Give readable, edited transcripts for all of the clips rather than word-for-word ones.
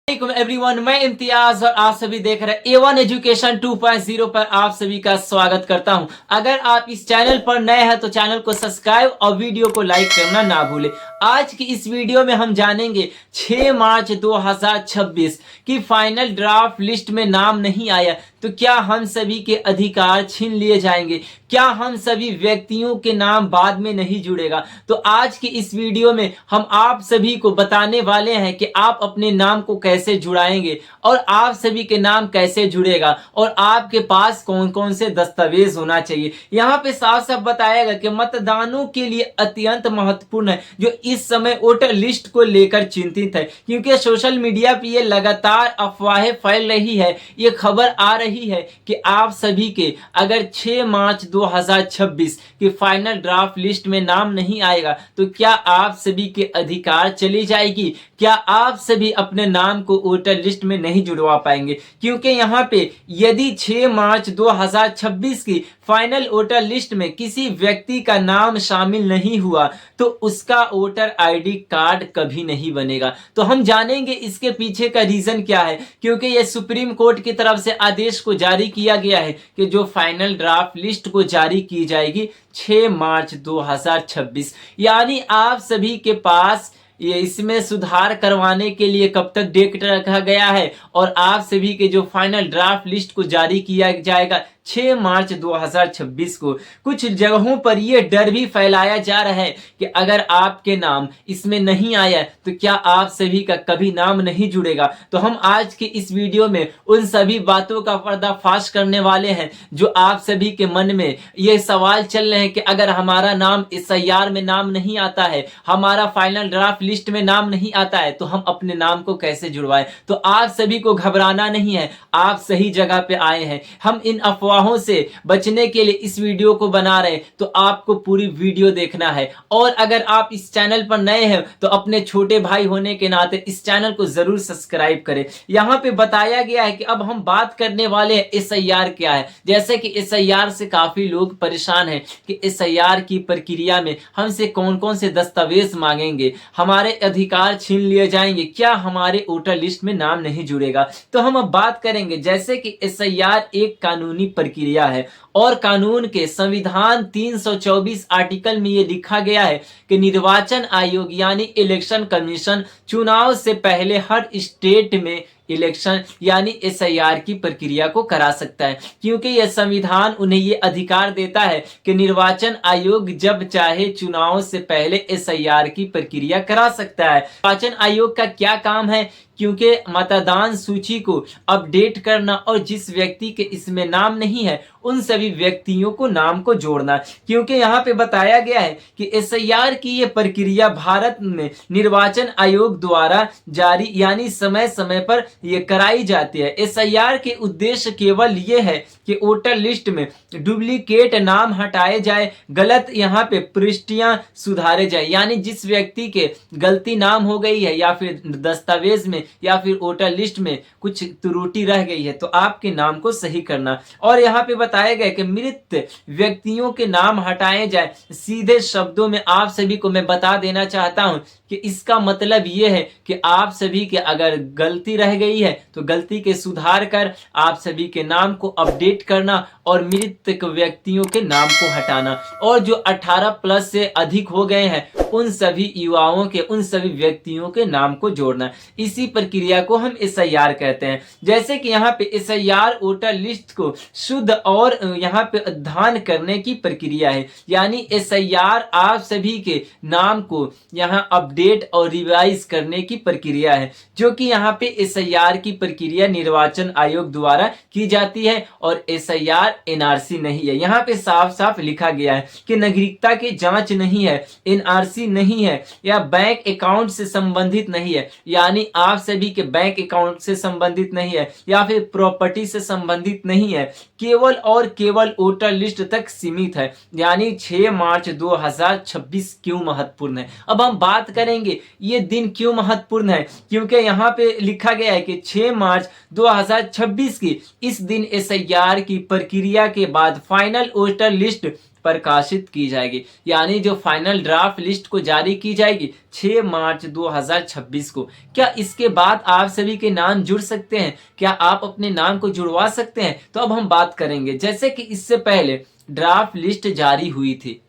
Everyone, मैं इम्तियाज और आप सभी देख रहे हैं A1 एजुकेशन 2.0 पर आप सभी का स्वागत करता हूं। अगर आप इस चैनल पर नए हैं तो चैनल को सब्सक्राइब और वीडियो को लाइक करना ना भूलें। आज की इस वीडियो में हम जानेंगे 6 मार्च 2026 की फाइनल ड्राफ्ट लिस्ट में नाम नहीं आया तो क्या हम सभी के अधिकार छीन लिए जाएंगे, क्या हम सभी व्यक्तियों के नाम बाद में नहीं जुड़ेगा। तो आज की इस वीडियो में हम आप सभी को बताने वाले हैं कि आप अपने नाम को कैसे जुड़ाएंगे और आप सभी के नाम कैसे जुड़ेगा और आपके पास कौन कौन से दस्तावेज होना चाहिए। यहाँ पे साफ साफ बताएगा कि मतदानों के लिए अत्यंत महत्वपूर्ण है जो इस समय वोटर लिस्ट को लेकर चिंतित है, क्योंकि सोशल मीडिया पे ये लगातार अफवाहें फैल रही है। ये खबर आ रही है कि आप सभी के अगर 6 मार्च 2026 की फाइनल ड्राफ्ट लिस्ट में नाम नहीं आएगा तो क्या आप सभी के अधिकार चली जाएगी, क्या आप सभी अपने नाम को वोटर लिस्ट में नहीं जुड़वा पाएंगे। क्योंकि यहाँ पे यदि 6 मार्च 2026 की फाइनल वोटर लिस्ट में किसी व्यक्ति का नाम शामिल नहीं हुआ तो उसका वोटर आईडी कार्ड कभी नहीं बनेगा। तो हम जानेंगे इसके पीछे का रीजन क्या है, क्योंकि यह सुप्रीम कोर्ट की तरफ से आदेश को जारी किया गया है कि जो फाइनल ड्राफ्ट लिस्ट को जारी की जाएगी 6 मार्च 2026, यानी आप सभी के पास ये इसमें सुधार करवाने के लिए कब तक डेट रखा गया है और आप सभी के जो फाइनल ड्राफ्ट लिस्ट को जारी किया जाएगा 6 मार्च 2026 को। कुछ जगहों पर यह डर भी फैलाया जा रहा है कि अगर आपके नाम इसमें नहीं आया तो क्या आप सभी का कभी नाम नहीं जुड़ेगा। तो हम आज के इस वीडियो में उन सभी बातों का पर्दाफाश करने वाले हैं जो आप सभी के मन में ये सवाल चल रहे हैं कि अगर हमारा नाम SIR में नाम नहीं आता है, हमारा फाइनल ड्राफ्ट लिस्ट में नाम नहीं आता है तो हम अपने नाम को कैसे जुड़वाएं। तो आप सभी को घबराना नहीं है, आप सही जगह पे आए हैं। हम इन अफवाहों से बचने के लिए इस वीडियो को बना रहे हैं, तो आपको पूरी वीडियो देखना है। और अगर आप इस चैनल पर नए हैं तो अपने छोटे भाई होने के नाते इस चैनल को जरूर सब्सक्राइब करें। यहाँ पे बताया गया है कि अब हम बात करने वाले हैं SIR क्या है। जैसे कि SIR से काफी लोग परेशान हैं कि SIR की प्रक्रिया में हमसे कौन कौन से दस्तावेज मांगेंगे, हमारे अधिकार छीन लिए जाएंगे, क्या हमारे वोटर लिस्ट में नाम नहीं जुड़ेगा। तो हम अब बात करेंगे जैसे कि SIR एक कानूनी प्रक्रिया है और कानून के संविधान 324 आर्टिकल में ये लिखा गया है कि निर्वाचन आयोग यानी इलेक्शन कमीशन चुनाव से पहले हर स्टेट में इलेक्शन यानी SIR की प्रक्रिया को करा सकता है, क्योंकि यह संविधान उन्हें यह अधिकार देता है कि निर्वाचन आयोग जब चाहे चुनाव से पहले SIR की प्रक्रिया करा सकता है। निर्वाचन आयोग का क्या काम है, क्योंकि मतदान सूची को अपडेट करना और जिस व्यक्ति के इसमें नाम नहीं है उन सभी व्यक्तियों को नाम को जोड़ना। क्योंकि यहाँ पे बताया गया है कि SIR की ये प्रक्रिया भारत में निर्वाचन आयोग द्वारा जारी यानी समय समय पर ये कराई जाती है। SIR के उद्देश्य केवल ये है कि वोटर लिस्ट में डुप्लीकेट नाम हटाए जाए, गलत यहाँ पे प्रविष्टियां सुधारे जाए, यानी जिस व्यक्ति के गलती नाम हो गई है या फिर दस्तावेज में या फिर वोटर लिस्ट में कुछ त्रुटि रह गई है तो आपके नाम को सही करना। और यहाँ पे बताया गया कि मृत व्यक्तियों के नाम हटाए जाए। सीधे शब्दों में आप सभी को मैं बता देना चाहता हूं कि इसका मतलब ये है कि आप सभी के अगर गलती रह गई है तो गलती के सुधार कर आप सभी के नाम को अपडेट करना और मृत व्यक्तियों के नाम को हटाना। और जो 18 प्लस से अधिक हो गए हैं उन सभी युवाओं के उन सभी व्यक्तियों के नाम को जोड़ना। इसी प्रक्रिया को हम SIR कहते हैं। जैसे कि यहाँ पे SIR वोटर लिस्ट को शुद्ध और यहाँ पे अध्ययन करने की प्रक्रिया है, यानी SIR आप सभी के नाम को यहाँ अपडेट और रिवाइज करने की प्रक्रिया है, जो कि यहाँ पे SIR की प्रक्रिया निर्वाचन आयोग द्वारा की जाती है और SIR NRC नहीं है। यहाँ पे साफ साफ लिखा गया है कि नागरिकता की जांच नहीं है, NRC नहीं है या बैंक अकाउंट से संबंधित नहीं है, यानी आप सभी के बैंक अकाउंट से संबंधित नहीं है या फिर प्रॉपर्टी से संबंधित नहीं है, केवल और केवल वोटर लिस्ट तक सीमित है। यानी 6 मार्च 2026 क्यों महत्वपूर्ण है। अब हम बात करेंगे ये दिन क्यों महत्वपूर्ण है, क्योंकि यहाँ पे लिखा गया है कि 6 मार्च 2026 की इस दिन SIR की प्रक्रिया के बाद फाइनल वोटर लिस्ट प्रकाशित की जाएगी। यानी जो फाइनल ड्राफ्ट लिस्ट को जारी की जाएगी 6 मार्च 2026 को। क्या इसके बाद आप सभी के नाम जुड़ सकते हैं? क्या आप अपने नाम को जुड़वा सकते हैं? तो अब हम बात करेंगे। जैसे कि इससे पहले ड्राफ्ट लिस्ट जारी हुई थी,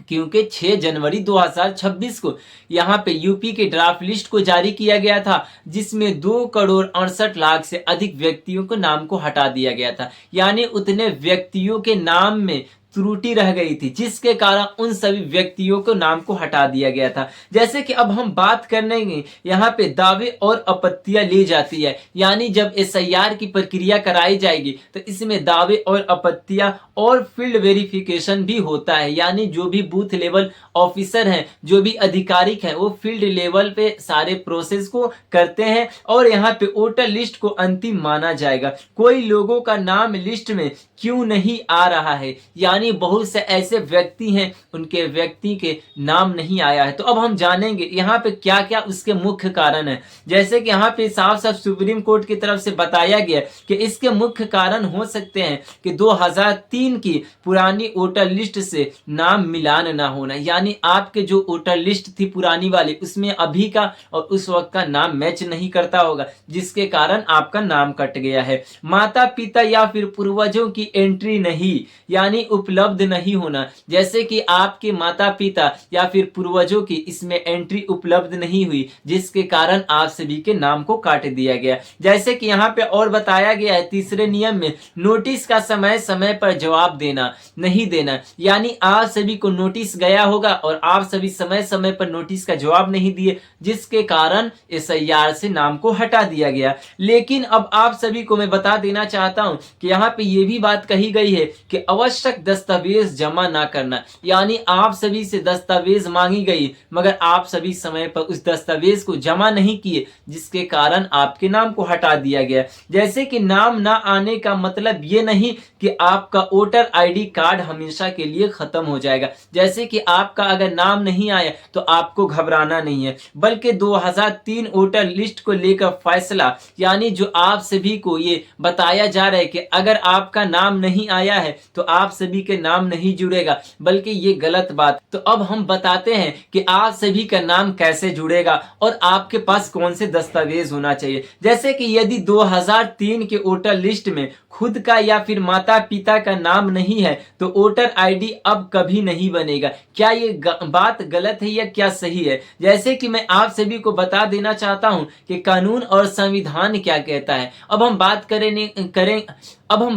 क्योंकि 6 जनवरी 2026 को यहाँ पे यूपी के ड्राफ्ट लिस्ट को जारी किया गया था, जिसमें 2,68,00,000 से अधिक व्यक्तियों को नाम को हटा दिया गया था। यानी उतने व्यक्तियों के नाम में त्रुटि रह गई थी, जिसके कारण उन सभी व्यक्तियों को नाम को हटा दिया गया था। जैसे कि अब हम बात करेंगे, यहाँ पे दावे और आपत्तियां ली जाती है। यानी जब एसआईआर की प्रक्रिया कराई जाएगी तो इसमें दावे और आपत्तियां और फील्ड वेरिफिकेशन भी होता है। यानी जो भी बूथ लेवल ऑफिसर हैं, जो भी अधिकारिक हैं, वो फील्ड लेवल पे सारे प्रोसेस को करते हैं और यहाँ पे वोटर लिस्ट को अंतिम माना जाएगा। कोई लोगों का नाम लिस्ट में क्यों नहीं आ रहा है, यानी बहुत से ऐसे व्यक्ति हैं उनके व्यक्ति के नाम नहीं आया है। तो अब हम जानेंगे यहाँ पे क्या क्या उसके मुख्य कारण है। जैसे कि यहाँ पे साफ साफ सुप्रीम कोर्ट की तरफ से बताया गया कि इसके मुख्य कारण हो सकते हैं कि 2003 की पुरानी वोटर लिस्ट से नाम मिलान ना होना। यानी आपके जो वोटर लिस्ट थी पुरानी वाली, उसमें अभी का और उस वक्त का नाम मैच नहीं करता होगा, जिसके कारण आपका नाम कट गया है। माता पिता या फिर पूर्वजों की एंट्री नहीं, यानी उपलब्ध नहीं होना। जैसे कि आपके माता पिता या फिर पूर्वजों की इसमें एंट्री उपलब्ध नहीं हुई, जिसके कारण आप सभी के नाम को काट दिया गया। जैसे कि यहाँ पे और बताया गया है तीसरे नियम में, नोटिस का समय समय पर जवाब देना नहीं देना। यानी आप सभी को नोटिस गया होगा और आप सभी समय समय पर नोटिस का जवाब नहीं दिए, जिसके कारण एसआईआर से नाम को हटा दिया गया। लेकिन अब आप सभी को मैं बता देना चाहता हूं कि यहाँ पे ये भी बात कही गई है कि आवश्यक दस्तावेज जमा ना करना। यानी आप सभी से दस्तावेज मांगी गई, मगर आप सभी समय पर उस दस्तावेज को जमा नहीं किए, जिसके कारण आपके नाम को हटा दिया गया। जैसे कि नाम ना आने का मतलब ये नहीं कि आपका वोटर आईडी कार्ड हमेशा के लिए खत्म हो जाएगा। जैसे कि आपका अगर नाम नहीं आया तो आपको घबराना नहीं है, बल्कि 2003 वोटर लिस्ट को लेकर फैसला, यानी जो आप सभी को ये बताया जा रहा है कि अगर आपका नाम नहीं आया है तो आप सभी के नाम नहीं जुड़ेगा, बल्कि ये गलत बात। तो अब हम बताते हैं कि आप सभी का नाम कैसे जुड़ेगा और आपके पास कौन से दस्तावेज होना चाहिए। जैसे कि यदि 2003 के वोटर लिस्ट में खुद का या फिर माता पिता का नाम नहीं है तो वोटर आईडी अब कभी नहीं बनेगा। क्या ये बात गलत है या क्या सही है? जैसे कि मैं आप सभी को बता देना चाहता हूं कि कानून और संविधान क्या कहता है। अब हम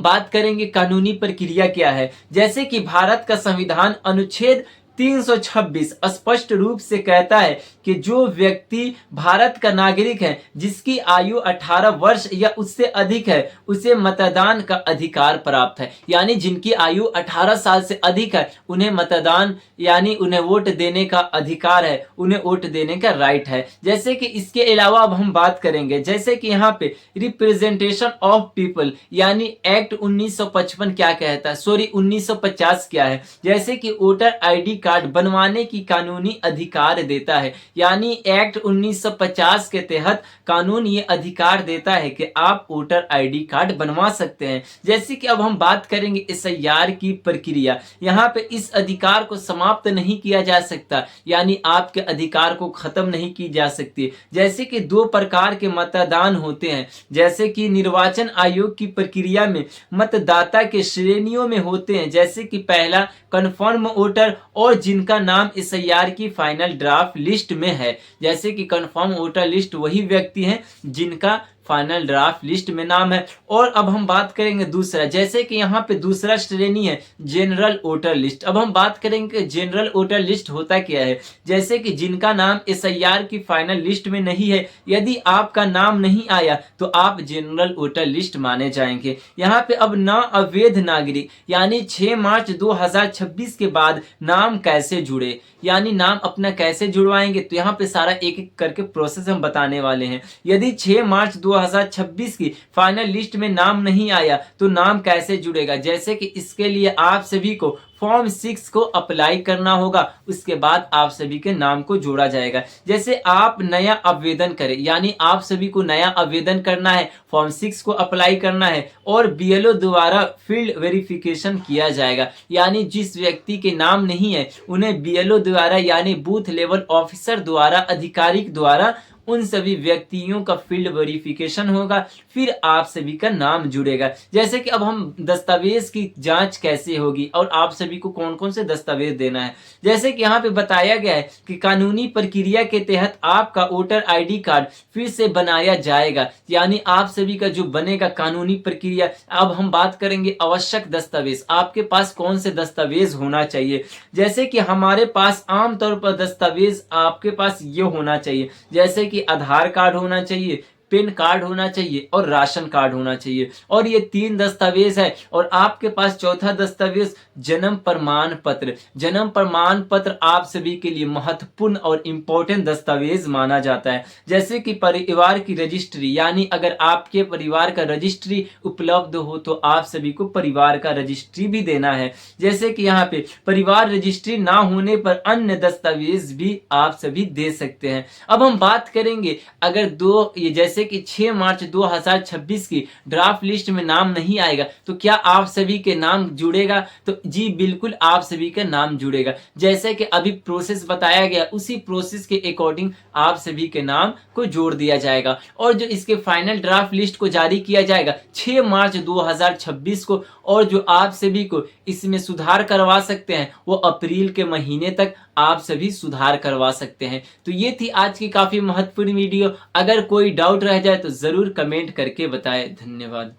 बात करेंगे कानूनी प्रक्रिया क्या है। जैसे कि भारत का संविधान अनुच्छेद 326 स्पष्ट रूप से कहता है कि जो व्यक्ति भारत का नागरिक है, जिसकी आयु 18 वर्ष या उससे अधिक है, उसे मतदान का अधिकार प्राप्त है। यानी जिनकी आयु 18 साल से अधिक है, उन्हें मतदान यानी उन्हें वोट देने का अधिकार है, उन्हें वोट देने का राइट है। जैसे कि इसके अलावा अब हम बात करेंगे, जैसे कि यहाँ पे रिप्रेजेंटेशन ऑफ पीपल यानी एक्ट 1955 क्या कहता है, 1950 क्या है। जैसे कि वोटर आईडी कार्ड बनवाने की कानूनी अधिकार देता है। यानी एक्ट 1950 के तहत कानून ये अधिकार देता है कि आप वोटर आईडी कार्ड बनवा सकते हैं। जैसे कि अब हम बात करेंगे एसआईआर की प्रक्रिया। यहाँ पे इस अधिकार को समाप्त नहीं किया जा सकता, यानी आपके अधिकार को खत्म नहीं की जा सकती। जैसे कि 2 प्रकार के मतदान होते हैं। जैसे कि निर्वाचन आयोग की प्रक्रिया में मतदाता के श्रेणियों में होते हैं। जैसे कि पहला कन्फर्म वोटर और जिनका नाम एसआईआर की फाइनल ड्राफ्ट लिस्ट में है। जैसे कि कन्फर्म वोटर लिस्ट वही व्यक्ति हैं जिनका फाइनल ड्राफ्ट लिस्ट में नाम है। और अब हम बात करेंगे दूसरा, जैसे कि यहाँ पे दूसरा श्रेणी है जनरल वोटर लिस्ट। अब हम बात करेंगे जनरल वोटर लिस्ट होता क्या है। जैसे कि जिनका नाम एसआईआर की फाइनल लिस्ट में नहीं है, यदि आपका नाम नहीं आया तो आप जनरल वोटर लिस्ट माने जाएंगे। यहाँ पे अब ना अवैध नागरिक यानी 6 मार्च 2026 के बाद नाम कैसे जुड़े, यानी नाम अपना कैसे जुड़वाएंगे, तो यहाँ पे सारा एक एक करके प्रोसेस हम बताने वाले हैं। यदि 6 मार्च 2026 की फाइनल लिस्ट में नाम नहीं आया तो नाम कैसे जुड़ेगा। जैसे कि इसके लिए आप सभी को फॉर्म 6 को अप्लाई करना होगा। उसके बाद आप सभी के नाम को जोड़ा जाएगा। जैसे आप नया आवेदन करें, यानी आप सभी को नया आवेदन करना है, फॉर्म 6 को अप्लाई करना है और बीएलओ द्वारा फील्ड वेरिफिकेशन किया जाएगा। यानी जिस व्यक्ति के नाम नहीं है उन्हें बीएलओ द्वारा यानी बूथ लेवल ऑफिसर द्वारा, अधिकारिक द्वारा उन सभी व्यक्तियों का फील्ड वेरिफिकेशन होगा, फिर आप सभी का नाम जुड़ेगा। जैसे कि अब हम दस्तावेज की जांच कैसे होगी और आप सभी को कौन कौन से दस्तावेज देना है। जैसे कि यहाँ पे बताया गया है कि कानूनी प्रक्रिया के तहत आपका वोटर आईडी कार्ड फिर से बनाया जाएगा। यानी आप सभी का जो बनेगा कानूनी प्रक्रिया। अब हम बात करेंगे आवश्यक दस्तावेज, आपके पास कौन से दस्तावेज होना चाहिए। जैसे कि हमारे पास आमतौर पर दस्तावेज आपके पास ये होना चाहिए, जैसे कि आधार कार्ड होना चाहिए, पैन कार्ड होना चाहिए और राशन कार्ड होना चाहिए। और ये 3 दस्तावेज है। और आपके पास चौथा दस्तावेज जन्म प्रमाण पत्र। जन्म प्रमाण पत्र आप सभी के लिए महत्वपूर्ण और इम्पोर्टेंट दस्तावेज माना जाता है। जैसे कि परिवार की रजिस्ट्री, यानी अगर आपके परिवार का रजिस्ट्री उपलब्ध हो तो आप सभी को परिवार का रजिस्ट्री भी देना है। जैसे कि यहाँ पे परिवार रजिस्ट्री ना होने पर अन्य दस्तावेज भी आप सभी दे सकते हैं। अब हम बात करेंगे अगर जैसे कि 6 मार्च 2026 की ड्राफ्ट लिस्ट में नाम नहीं आएगा तो क्या आप सभी के नाम जुड़ेगा? तो जी बिल्कुल आप सभी का नाम जुड़ेगा। जैसे कि अभी प्रोसेस बताया गया उसी प्रोसेस के अकॉर्डिंग आप सभी के नाम को जोड़ दिया जाएगा। और जो इसके फाइनल ड्राफ्ट लिस्ट को जारी किया जाएगा 6 मार्च 2026 को, और जो आप सभी को इसमें सुधार करवा सकते हैं वो अप्रैल के महीने तक आप सभी सुधार करवा सकते हैं। तो ये थी आज की काफी महत्वपूर्ण वीडियो। अगर कोई डाउट रह जाए तो जरूर कमेंट करके बताएं। धन्यवाद।